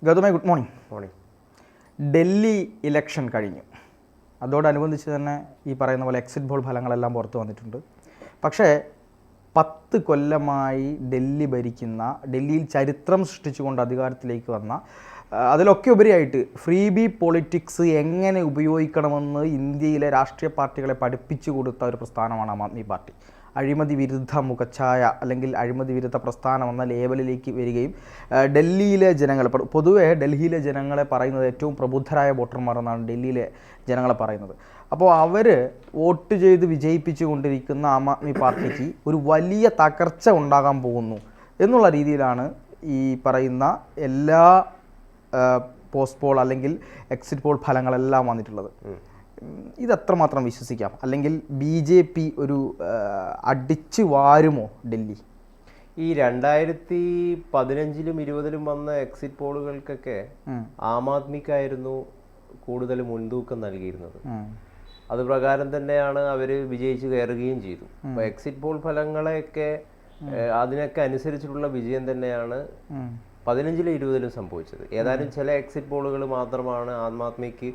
ഗൗതമേ, good morning. Morning. Delhi election കഴിഞ്ഞു. അതോടനുബന്ധിച്ച് തന്നെ ഈ പറയുന്ന പോലെ എക്സിറ്റ് പോൾ ഫലങ്ങളെല്ലാം പുറത്തു വന്നിട്ടുണ്ട്. പക്ഷേ 10 കൊല്ലമായി ഡൽഹി ഭരിക്കുന്ന, ഡൽഹിയിൽ ചരിത്രം സൃഷ്ടിച്ചുകൊണ്ട് അധികാരത്തിലേക്ക് വന്ന, അതിലൊക്കെ ഉപരിയായിട്ട് ഫ്രീ ബി പൊളിറ്റിക്സ് എങ്ങനെ ഉപയോഗിക്കണമെന്ന് ഇന്ത്യയിലെ രാഷ്ട്രീയ പാർട്ടികളെ പഠിപ്പിച്ചു കൊടുത്ത ഒരു പ്രസ്ഥാനമാണ് ആം ആദ്മി പാർട്ടി. അഴിമതി വിരുദ്ധ മുഖച്ഛായ അല്ലെങ്കിൽ അഴിമതി വിരുദ്ധ പ്രസ്ഥാനം എന്ന ലേബലിലേക്ക് വരികയും ഡൽഹിയിലെ ജനങ്ങൾ, പൊതുവേ ഡൽഹിയിലെ ജനങ്ങളെ പറയുന്നത് ഏറ്റവും പ്രബുദ്ധരായ വോട്ടർമാർ എന്നാണ് ഡൽഹിയിലെ ജനങ്ങളെ പറയുന്നത്. അപ്പോൾ അവർ വോട്ട് ചെയ്ത് വിജയിപ്പിച്ചു കൊണ്ടിരിക്കുന്ന ആം ആദ്മി പാർട്ടിക്ക് ഒരു വലിയ തകർച്ച ഉണ്ടാകാൻ പോകുന്നു എന്നുള്ള രീതിയിലാണ് ഈ പറയുന്ന എല്ലാ പോസ്റ്റ് പോൾ അല്ലെങ്കിൽ എക്സിറ്റ് പോൾ ഫലങ്ങളെല്ലാം വന്നിട്ടുള്ളത്. ഇതെത്രമാത്രം വിശ്വസിക്കാം? അല്ലെങ്കിൽ BJP ഒരു അടിച്ചു വാരുമോ ഡൽഹി? ഈ 2015-ലും 20-ലും വന്ന എക്സിറ്റ് പോളുകൾക്കൊക്കെ ആം ആദ്മിക്കായിരുന്നു കൂടുതൽ മുൻതൂക്കം നൽകിയിരുന്നത്. അത് പ്രകാരം തന്നെയാണ് അവർ വിജയിച്ച് കയറുകയും ചെയ്തു. അപ്പോൾ എക്സിറ്റ് പോൾ ഫലങ്ങളെയൊക്കെ അതിനൊക്കെ അനുസരിച്ചിട്ടുള്ള വിജയം തന്നെയാണ് 15-ലും 20-ലും സംഭവിച്ചത്. ഏതായാലും ചില എക്സിറ്റ് പോളുകൾ മാത്രമാണ് ആം ആദ്മിക്ക്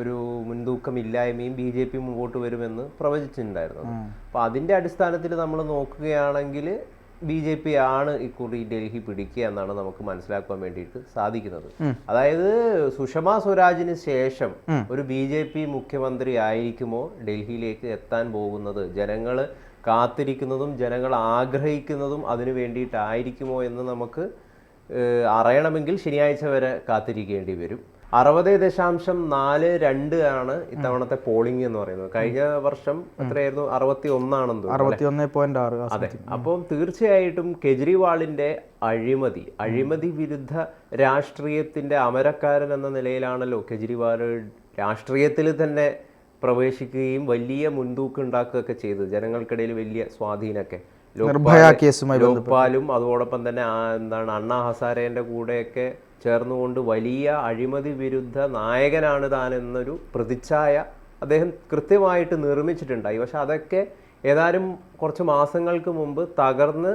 ഒരു മുൻതൂക്കമില്ലായ്മയും BJP മുമ്പോട്ട് വരുമെന്ന് പ്രവചിച്ചിട്ടുണ്ടായിരുന്നത്. അപ്പോൾ അതിൻ്റെ അടിസ്ഥാനത്തിൽ നമ്മൾ നോക്കുകയാണെങ്കിൽ BJP ആണ് ഇക്കുറി ഡൽഹി പിടിക്കുക എന്നാണ് നമുക്ക് മനസ്സിലാക്കാൻ വേണ്ടിയിട്ട് സാധിക്കുന്നത്. അതായത് സുഷമ സ്വരാജിന് ശേഷം ഒരു BJP മുഖ്യമന്ത്രി ആയിരിക്കുമോ ഡൽഹിയിലേക്ക് എത്താൻ പോകുന്നത്? ജനങ്ങൾ കാത്തിരിക്കുന്നതും ജനങ്ങൾ ആഗ്രഹിക്കുന്നതും അതിനു വേണ്ടിയിട്ടായിരിക്കുമോ എന്ന് നമുക്ക് അറിയണമെങ്കിൽ ശനിയാഴ്ച വരെ കാത്തിരിക്കേണ്ടി വരും. 60.42 ആണ് ഇത്തവണത്തെ പോളിംഗ് എന്ന് പറയുന്നത്. കഴിഞ്ഞ വർഷം എത്രയായിരുന്നു? 61 അതെ. അപ്പം തീർച്ചയായിട്ടും കെജ്രിവാളിന്റെ അഴിമതി വിരുദ്ധ രാഷ്ട്രീയത്തിന്റെ അമരക്കാരൻ എന്ന നിലയിലാണല്ലോ കെജ്രിവാൾ രാഷ്ട്രീയത്തിൽ തന്നെ പ്രവേശിക്കുകയും വലിയ മുൻതൂക്കം ഉണ്ടാക്കുകയൊക്കെ ചെയ്തത്. ജനങ്ങൾക്കിടയിൽ വലിയ സ്വാധീനമൊക്കെ. ലോക്പാലും അതോടൊപ്പം തന്നെ അണ്ണാ ഹസാരേന്റെ കൂടെയൊക്കെ ചേർന്നുകൊണ്ട് വലിയ അഴിമതി വിരുദ്ധ നായകനാണ് താൻ എന്നൊരു പ്രതിച്ഛായ അദ്ദേഹം കൃത്യമായിട്ട് നിർമ്മിച്ചിട്ടുണ്ടായി. പക്ഷെ അതൊക്കെ ഏതാനും കുറച്ച് മാസങ്ങൾക്ക് മുമ്പ് തകർന്ന്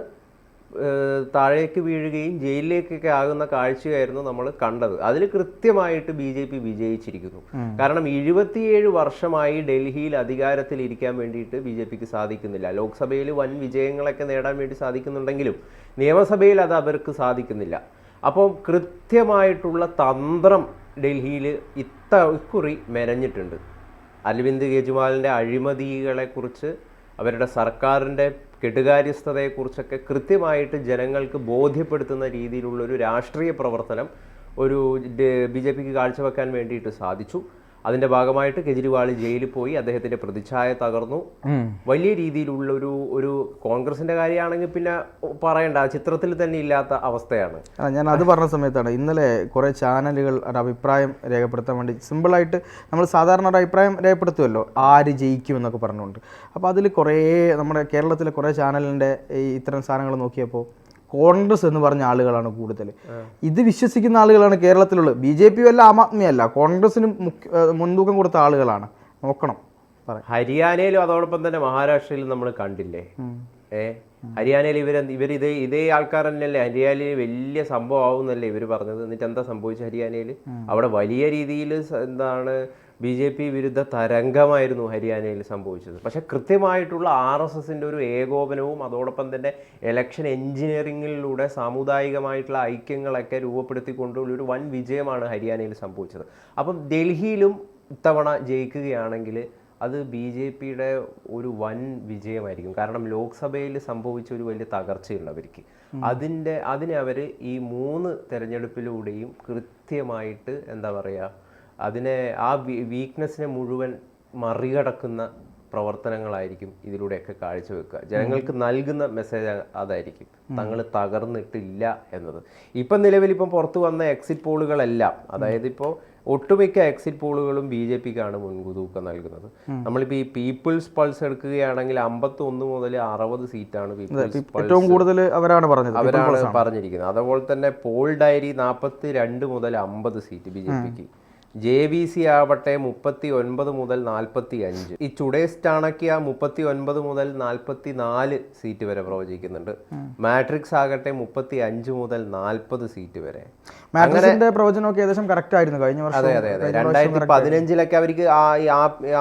താഴേക്ക് വീഴുകയും ജയിലിലേക്കൊക്കെ ആകുന്ന കാഴ്ചയായിരുന്നു നമ്മൾ കണ്ടത്. അതിൽ കൃത്യമായിട്ട് BJP വിജയിച്ചിരിക്കുന്നു. കാരണം 27 വർഷമായി ഡൽഹിയിൽ അധികാരത്തിൽ ഇരിക്കാൻ വേണ്ടിയിട്ട് BJPക്ക് സാധിക്കുന്നില്ല. ലോക്സഭയിൽ വൻ വിജയങ്ങളൊക്കെ നേടാൻ വേണ്ടി സാധിക്കുന്നുണ്ടെങ്കിലും നിയമസഭയിൽ അത് അവർക്ക് സാധിക്കുന്നില്ല. അപ്പോൾ കൃത്യമായിട്ടുള്ള തന്ത്രം ഡൽഹിയിൽ ഇക്കുറി മെനഞ്ഞിട്ടുണ്ട്. അരവിന്ദ് കെജ്രിവാളിൻ്റെ അഴിമതികളെക്കുറിച്ച്, അവരുടെ സർക്കാരിൻ്റെ കെടുകാര്യസ്ഥതയെക്കുറിച്ചൊക്കെ കൃത്യമായിട്ട് ജനങ്ങൾക്ക് ബോധ്യപ്പെടുത്തുന്ന രീതിയിലുള്ളൊരു രാഷ്ട്രീയ പ്രവർത്തനം ഒരു BJPക്ക് കാഴ്ചവെക്കാൻ വേണ്ടിയിട്ട് സാധിച്ചു. അതിൻ്റെ ഭാഗമായിട്ട് കെജ്രിവാൾ ജയിലിൽ പോയി, അദ്ദേഹത്തിൻ്റെ പ്രതിച്ഛായ തകർന്നു. വലിയ രീതിയിലുള്ള ഒരു കോൺഗ്രസിൻ്റെ കാര്യമാണെങ്കിൽ പിന്നെ പറയണ്ട, ചിത്രത്തിൽ തന്നെ ഇല്ലാത്ത അവസ്ഥയാണ്. ഞാൻ അത് പറഞ്ഞ സമയത്താണ് ഇന്നലെ കുറേ ചാനലുകൾ ഒരു അഭിപ്രായം രേഖപ്പെടുത്താൻ വേണ്ടി സിമ്പിളായിട്ട് നമ്മൾ സാധാരണ ഒരു അഭിപ്രായം രേഖപ്പെടുത്തുമല്ലോ, ആര് ജയിക്കുമെന്നൊക്കെ പറഞ്ഞുകൊണ്ട്. അപ്പോൾ അതിൽ കുറേ നമ്മുടെ കേരളത്തിലെ കുറേ ചാനലിൻ്റെ ഇത്തരം സാധനങ്ങൾ നോക്കിയപ്പോൾ കോൺഗ്രസ് എന്ന് പറഞ്ഞ ആളുകളാണ് കൂടുതൽ. ഇത് വിശ്വസിക്കുന്ന ആളുകളാണ് കേരളത്തിലുള്ളത്. BJP അല്ല, ആം ആദ്മി അല്ല, കോൺഗ്രസിന് മുൻതൂക്കം കൊടുത്ത ആളുകളാണ്. നോക്കണം. ഹരിയാനയിലും അതോടൊപ്പം തന്നെ മഹാരാഷ്ട്രയിലും നമ്മൾ കണ്ടില്ലേ. ഹരിയാനയിൽ ഇവർ ഇതേ ആൾക്കാർ തന്നെയല്ലേ ഹരിയാനയിൽ വലിയ സംഭവം ആവുന്നല്ലേ ഇവർ പറഞ്ഞത്. എന്നിട്ട് എന്താ സംഭവിച്ചത്? ഹരിയാനയിൽ അവിടെ വലിയ രീതിയിൽ BJP വിരുദ്ധ തരംഗമായിരുന്നു ഹരിയാനയിൽ സംഭവിച്ചത്. പക്ഷെ കൃത്യമായിട്ടുള്ള RSSന്റെ ഒരു ഏകോപനവും അതോടൊപ്പം തന്നെ ഇലക്ഷൻ എഞ്ചിനീയറിംഗിലൂടെ സാമുദായികമായിട്ടുള്ള ഐക്യങ്ങളൊക്കെ രൂപപ്പെടുത്തിക്കൊണ്ടുള്ള ഒരു വൻ വിജയമാണ് ഹരിയാനയിൽ സംഭവിച്ചത്. അപ്പം ഡൽഹിയിലും ഇത്തവണ ജയിക്കുകയാണെങ്കിൽ അത് BJPയുടെ ഒരു വൻ വിജയമായിരിക്കും. കാരണം ലോക്സഭയിൽ സംഭവിച്ച ഒരു വലിയ തകർച്ചയുള്ളവർക്ക് അതിനെ അവർ ഈ 3 തെരഞ്ഞെടുപ്പിലൂടെയും കൃത്യമായിട്ട് എന്താ പറയുക, അതിനെ ആ വീക്ക്നെസ്സിനെ മുഴുവൻ മറികടക്കുന്ന പ്രവർത്തനങ്ങളായിരിക്കും ഇതിലൂടെയൊക്കെ കാഴ്ചവെക്കുക. ജനങ്ങൾക്ക് നൽകുന്ന മെസ്സേജ് അതായിരിക്കും, തങ്ങൾ തകർന്നിട്ടില്ല എന്നത്. ഇപ്പം നിലവിലിപ്പം പുറത്തു വന്ന എക്സിറ്റ് പോളുകളെല്ലാം, അതായത് ഇപ്പോൾ ഒട്ടുമിക്ക എക്സിറ്റ് പോളുകളും BJPക്കാണ് മുൻതൂക്കം നൽകുന്നത്. നമ്മളിപ്പോൾ ഈ പീപ്പിൾസ് പൾസ് എടുക്കുകയാണെങ്കിൽ 51 മുതൽ 60 സീറ്റാണ് ഏറ്റവും കൂടുതൽ അവരാണ് പറഞ്ഞിരിക്കുന്നത്. അതുപോലെ തന്നെ പോൾ ഡയറി 42 മുതൽ 50 സീറ്റ് BJPക്ക്. JVC ആവട്ടെ 39 മുതൽ 45, ഈ ടുഡേസ് ചാണക്യ 39 മുതൽ 44 സീറ്റ് വരെ പ്രവചിക്കുന്നുണ്ട്. മാട്രിക്സ് ആകട്ടെ 35 മുതൽ 40 സീറ്റ് വരെ. മാട്രിക്സിന്റെ പ്രവചനമൊക്കെ ഏകദേശം കറക്റ്റ് ആയിരുന്നു കഴിഞ്ഞ വർഷം. അതെ 2015 അവർക്ക്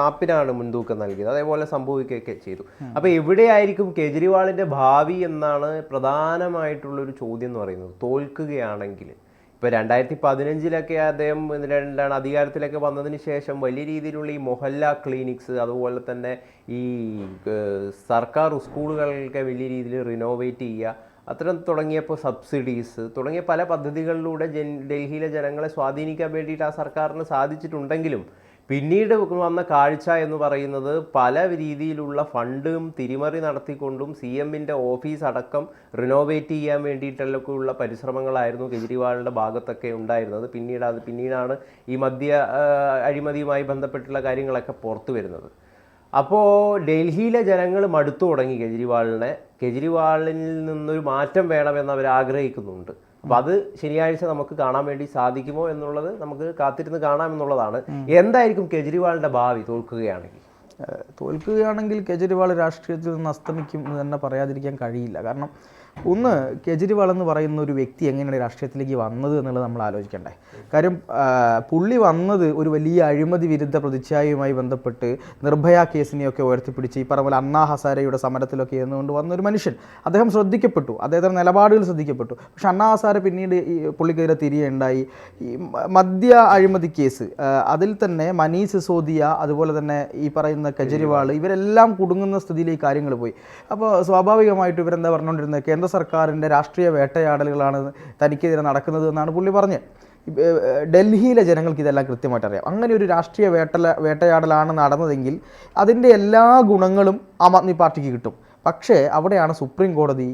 ആപ്പിനാണ് മുൻതൂക്കം നൽകിയത്, അതേപോലെ സംഭവിക്കുകയൊക്കെ ചെയ്തു. അപ്പൊ എവിടെയായിരിക്കും കേജ്രിവാളിന്റെ ഭാവി എന്നാണ് പ്രധാനമായിട്ടുള്ളൊരു ചോദ്യം എന്ന് പറയുന്നത്. തോൽക്കുകയാണെങ്കിൽ ഇപ്പോൾ 2015 അദ്ദേഹം എന്താണ് അധികാരത്തിലൊക്കെ വന്നതിന് ശേഷം വലിയ രീതിയിലുള്ള ഈ മൊഹല്ല ക്ലിനിക്സ്, അതുപോലെ തന്നെ ഈ സർക്കാർ സ്കൂളുകളൊക്കെ വലിയ രീതിയിൽ റിനോവേറ്റ് ചെയ്യുക, അത്തരം തുടങ്ങിയപ്പോൾ സബ്സിഡീസ് തുടങ്ങിയ പല പദ്ധതികളിലൂടെ ഡൽഹിയിലെ ജനങ്ങളെ സ്വാധീനിക്കാൻ വേണ്ടിയിട്ട് ആ സർക്കാരിന് സാധിച്ചിട്ടുണ്ടെങ്കിലും പിന്നീട് വന്ന കാഴ്ച എന്ന് പറയുന്നത് പല രീതിയിലുള്ള ഫണ്ടും തിരിമറി നടത്തിക്കൊണ്ടും CMന്റെ ഓഫീസ് അടക്കം റിനോവേറ്റ് ചെയ്യാൻ വേണ്ടിയിട്ടുള്ള പരിശ്രമങ്ങളായിരുന്നു കേജ്രിവാളിൻ്റെ ഭാഗത്തൊക്കെ ഉണ്ടായിരുന്നത്. പിന്നീടാണ് ഈ മദ്യ അഴിമതിയുമായി ബന്ധപ്പെട്ടുള്ള കാര്യങ്ങളൊക്കെ പുറത്തു വരുന്നത്. അപ്പോൾ ഡൽഹിയിലെ ജനങ്ങൾ മടുത്തു തുടങ്ങി കേജ്രിവാളിൽ നിന്നൊരു മാറ്റം വേണമെന്ന് അവർ ആഗ്രഹിക്കുന്നുണ്ട്. അപ്പോൾ അത് ശനിയാഴ്ച നമുക്ക് കാണാൻ വേണ്ടി സാധിക്കുമോ എന്നുള്ളത് നമുക്ക് കാത്തിരുന്ന് കാണാമെന്നുള്ളതാണ്. എന്തായിരിക്കും കേജ്രിവാളിൻ്റെ ഭാവി തോൽക്കുകയാണെങ്കിൽ കേജ്രിവാൾ രാഷ്ട്രീയത്തിൽ നിന്ന് അസ്തമിക്കും എന്ന് തന്നെ പറയാതിരിക്കാൻ കഴിയില്ല. കാരണം ഒന്ന്, കേജ്രിവാൾ എന്ന് പറയുന്ന ഒരു വ്യക്തി എങ്ങനെയാണ് രാഷ്ട്രീയത്തിലേക്ക് വന്നത് എന്നുള്ളത് നമ്മൾ ആലോചിക്കണ്ടേ. കാര്യം പുള്ളി വന്നത് ഒരു വലിയ അഴിമതി വിരുദ്ധ പ്രതിച്ഛായയുമായി ബന്ധപ്പെട്ട് നിർഭയ കേസിനെയൊക്കെ ഉയർത്തിപ്പിടിച്ച് ഈ പറഞ്ഞ പോലെ അണ്ണാ ഹസാരയുടെ സമരത്തിലൊക്കെ എന്നുകൊണ്ട് വന്നൊരു മനുഷ്യൻ. അദ്ദേഹം ശ്രദ്ധിക്കപ്പെട്ടു, അദ്ദേഹത്തിൻ്റെ നിലപാടുകൾ ശ്രദ്ധിക്കപ്പെട്ടു. പക്ഷെ അണ്ണാ ഹസാര പിന്നീട് ഈ പുള്ളിക്കെതിരെ തിരിയുണ്ടായി. ഈ മദ്യ അഴിമതി കേസ്, അതിൽ തന്നെ മനീഷ് സിസോദിയ, അതുപോലെ തന്നെ ഈ പറയുന്ന കേജ്രിവാൾ, ഇവരെല്ലാം കുടുങ്ങുന്ന സ്ഥിതിയിലേക്ക് കാര്യങ്ങൾ പോയി. അപ്പോൾ സ്വാഭാവികമായിട്ടും ഇവരെന്താ പറഞ്ഞുകൊണ്ടിരുന്നത്, കേന്ദ്ര സർക്കാരിൻ്റെ രാഷ്ട്രീയ വേട്ടയാടലുകളാണ് തനിക്കെതിരെ നടക്കുന്നത് എന്നാണ് പുള്ളി പറഞ്ഞത്. ഡൽഹിയിലെ ജനങ്ങൾക്ക് ഇതെല്ലാം കൃത്യമായിട്ട് അറിയാം. അങ്ങനെ ഒരു രാഷ്ട്രീയ വേട്ടയാടലാണ് നടന്നതെങ്കിൽ അതിൻ്റെ എല്ലാ ഗുണങ്ങളും ആം ആദ്മി പാർട്ടിക്ക് കിട്ടും. പക്ഷേ അവിടെയാണ് സുപ്രീം കോടതി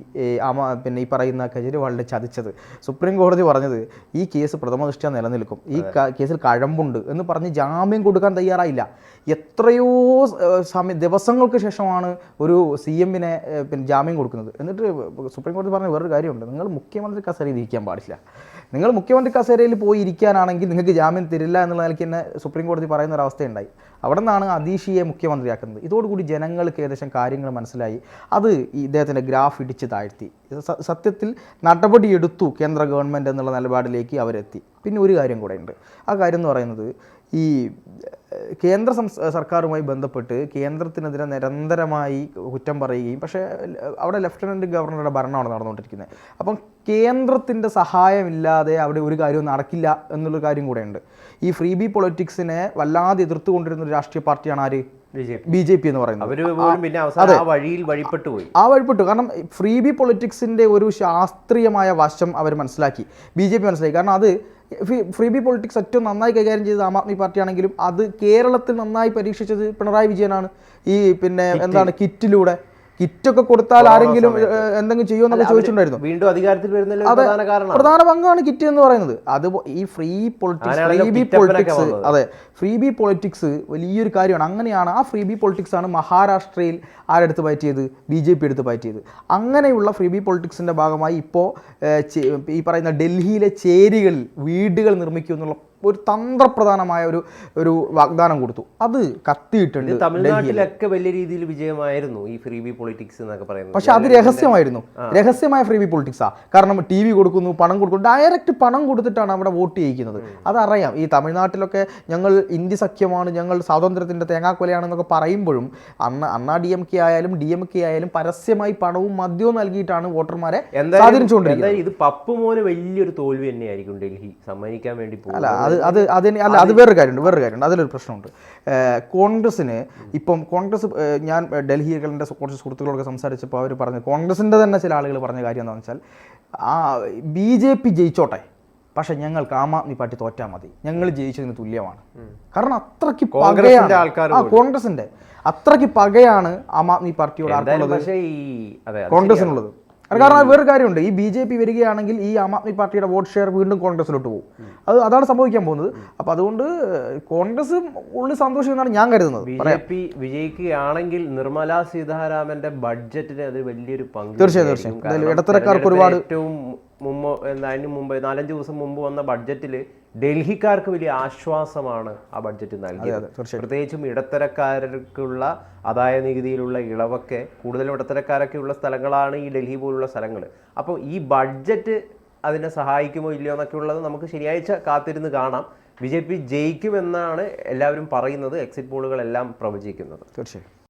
പിന്നെ ഈ പറയുന്ന കേജ്രിവാളിനെ ചതിച്ചത്. സുപ്രീം കോടതി പറഞ്ഞത് ഈ കേസ് പ്രഥമദൃഷ്ട്യാ നിലനിൽക്കും, ഈ കേസിൽ കഴമ്പുണ്ട് എന്ന് പറഞ്ഞ് ജാമ്യം കൊടുക്കാൻ തയ്യാറായില്ല. എത്രയോ ദിവസങ്ങൾക്ക് ശേഷമാണ് ഒരു CMനെ പിന്നെ ജാമ്യം കൊടുക്കുന്നത്. എന്നിട്ട് സുപ്രീം കോടതി പറഞ്ഞ വേറൊരു കാര്യമുണ്ട്, നിങ്ങൾ മുഖ്യമന്ത്രി കസേരയിൽ ഇരിക്കാൻ പാടില്ല. നിങ്ങൾ മുഖ്യമന്ത്രി കസേരയിൽ പോയി ഇരിക്കാനാണെങ്കിൽ നിങ്ങൾക്ക് ജാമ്യം തരില്ല എന്നുള്ള നിലയ്ക്ക് തന്നെ സുപ്രീം കോടതി പറയുന്ന ഒരു അവസ്ഥയുണ്ടായി. അവിടെ നിന്നാണ് അതീഷിയെ മുഖ്യമന്ത്രിയാക്കുന്നത്. ഇതോടുകൂടി ജനങ്ങൾക്ക് ഏകദേശം കാര്യങ്ങൾ മനസ്സിലായി. അത് ഇദ്ദേഹത്തിൻ്റെ ഗ്രാഫ് ഇടിച്ച് താഴ്ത്തി. സത്യത്തിൽ നടപടിയെടുത്തു കേന്ദ്ര ഗവൺമെൻറ് എന്നുള്ള നിലപാടിലേക്ക് അവരെത്തി. പിന്നെ ഒരു കാര്യം കൂടെ ഉണ്ട്. ആ കാര്യം എന്ന് പറയുന്നത്, ഈ കേന്ദ്ര സർക്കാരുമായി ബന്ധപ്പെട്ട് കേന്ദ്രത്തിനെതിരെ നിരന്തരമായി കുറ്റം പറയുകയും, പക്ഷേ അവിടെ ലഫ്റ്റനൻറ്റ് ഗവർണറുടെ ഭരണമാണ് നടന്നുകൊണ്ടിരിക്കുന്നത്. അപ്പം കേന്ദ്രത്തിൻ്റെ സഹായമില്ലാതെ അവിടെ ഒരു കാര്യവും നടക്കില്ല എന്നുള്ളൊരു കാര്യം കൂടെ ഉണ്ട്. ഈ ഫ്രീ ബി പൊളിറ്റിക്സിനെ വല്ലാതെ എതിർത്തുകൊണ്ടിരുന്ന ഒരു രാഷ്ട്രീയ പാർട്ടിയാണ് ആര്? BJP എന്ന് പറയുന്നത്. വഴിപ്പെട്ടു. കാരണം ഫ്രീ ബി പൊളിറ്റിക്സിൻ്റെ ഒരു ശാസ്ത്രീയമായ വശം അവർ മനസ്സിലാക്കി, BJP മനസ്സിലാക്കി. കാരണം അത് ഫ്രീ ബി പൊളിറ്റിക്സ് ഏറ്റവും നന്നായി കൈകാര്യം ചെയ്തത് ആം ആദ്മി പാർട്ടിയാണെങ്കിലും അത് കേരളത്തിൽ നന്നായി പരീക്ഷിച്ചത് പിണറായി വിജയനാണ്. ഈ പിന്നെ എന്താണ് കിറ്റിലൂടെ കിറ്റൊക്കെ കൊടുത്താൽ ആരെങ്കിലും എന്തെങ്കിലും ചെയ്യുമെന്നൊക്കെ ചോദിച്ചിട്ടുണ്ടായിരുന്നു. വീണ്ടും അധികാരത്തിൽ വരുന്ന പ്രധാന പങ്കാണ് കിറ്റ് എന്ന് പറയുന്നത്. അത് ഈ ഫ്രീ ബി പൊളിറ്റിക്സ് വലിയൊരു കാര്യമാണ്. അങ്ങനെയാണ് ആ ഫ്രീ ബി പൊളിറ്റിക്സ് ആണ് മഹാരാഷ്ട്രയിൽ ആരെടുത്ത് പറ്റിയത്? BJP എടുത്ത് പറ്റിയത്. അങ്ങനെയുള്ള ഫ്രീ ബി പൊളിറ്റിക്സിൻ്റെ ഭാഗമായി ഇപ്പോൾ ഈ പറയുന്ന ഡൽഹിയിലെ ചേരികളിൽ വീടുകൾ നിർമ്മിക്കുമെന്നുള്ള ഒരു തന്ത്രപ്രധാനമായ ഒരു വാഗ്ദാനം കൊടുത്തു. അത് കത്തിയിട്ടുണ്ട്. തമിഴ്നാട്ടിലൊക്കെ വലിയ രീതിയിൽ വിജയമായിരുന്നു ഈ ഫ്രീ ബി പൊളിറ്റിക്സ് എന്നൊക്കെ പറയുന്നത്. പക്ഷെ അത് രഹസ്യമായ ഫ്രീ ബി പൊളിറ്റിക്സാ. കാരണം TV കൊടുക്കുന്നു, പണം കൊടുക്കുന്നു, ഡയറക്റ്റ് പണം കൊടുത്തിട്ടാണ് അവിടെ വോട്ട് ചെയ്യിക്കുന്നത്. അതറിയാം. ഈ തമിഴ്നാട്ടിലൊക്കെ ഞങ്ങൾ ഇന്ത്യ സഖ്യമാണ്, ഞങ്ങൾ സ്വാതന്ത്ര്യത്തിൻ്റെ തേങ്ങാക്കൊലയാണെന്നൊക്കെ പറയുമ്പോഴും അണ്ണാ DMK ആയാലും DMK ആയാലും പരസ്യമായി പണവും മദ്യവും നൽകിയിട്ടാണ് വോട്ടർമാരെ സ്വാധീനിച്ചുകൊണ്ടിരിക്കുന്നത്. ഇത് പപ്പുമോന് വലിയൊരു തോൽവി തന്നെയായിരിക്കും ഡൽഹി സമ്മാനിക്കാൻ വേണ്ടി പോകുന്നത്. അത് വേറൊരു കാര്യമുണ്ട്. അതിലൊരു പ്രശ്നമുണ്ട്. കോൺഗ്രസ്സിന് ഇപ്പം ഞാൻ ഡൽഹിയിലെ കുറച്ച് സുഹൃത്തുക്കളൊക്കെ സംസാരിച്ചപ്പോൾ അവർ പറഞ്ഞു, കോൺഗ്രസിൻ്റെ തന്നെ ചില ആളുകൾ പറഞ്ഞ കാര്യം എന്താണെന്ന് വെച്ചാൽ, BJP ജയിച്ചോട്ടെ, പക്ഷെ ഞങ്ങൾക്ക് ആം ആദ്മി പാർട്ടി തോറ്റാൽ മതി, ഞങ്ങൾ ജയിച്ചതിന് തുല്യമാണ്. കാരണം അത്രയ്ക്ക് കോൺഗ്രസിന്റെ അത്രയ്ക്ക് പകയാണ് ആം ആദ്മി പാർട്ടിയോട് കോൺഗ്രസിനുള്ളത്. കാരണം വേറൊരു കാര്യമുണ്ട്, ഈ BJP വരികയാണെങ്കിൽ ഈ ആം ആദ്മി പാർട്ടിയുടെ വോട്ട് ഷെയർ വീണ്ടും കോൺഗ്രസിലോട്ട് പോകും. അതാണ് സംഭവിക്കാൻ പോകുന്നത്. അപ്പം അതുകൊണ്ട് കോൺഗ്രസ് ഉള്ളിൽ സന്തോഷം എന്നാണ് ഞാൻ കരുതുന്നത്. BJP വിജയിക്കുകയാണെങ്കിൽ നിർമ്മലാ സീതാരാമന്റെ ബഡ്ജറ്റിന് അത് വലിയൊരു പങ്ക്. തീർച്ചയായും ഇടത്തരക്കാർക്ക് ഒരുപാട് ഏറ്റവും അതിന് മുമ്പ് 4-5 ദിവസം മുമ്പ് വന്ന ബഡ്ജറ്റിൽ ഡൽഹിക്കാർക്ക് വലിയ ആശ്വാസമാണ് ആ ബഡ്ജറ്റ് നൽകിയത്. പ്രത്യേകിച്ചും ഇടത്തരക്കാർക്കുള്ള ആദായ നികുതിയിലുള്ള ഇളവൊക്കെ, കൂടുതലും ഇടത്തരക്കാരൊക്കെ ഉള്ള സ്ഥലങ്ങളാണ് ഈ ഡൽഹി പോലുള്ള സ്ഥലങ്ങൾ. അപ്പോൾ ഈ ബഡ്ജറ്റ് അതിനെ സഹായിക്കുമോ ഇല്ലയോ എന്നൊക്കെ ഉള്ളത് നമുക്ക് ശനിയാഴ്ച കാത്തിരുന്ന് കാണാം. BJP ജയിക്കുമെന്നാണ് എല്ലാവരും പറയുന്നത്, എക്സിറ്റ് പോളുകളെല്ലാം പ്രവചിക്കുന്നത്. തീർച്ചയായും.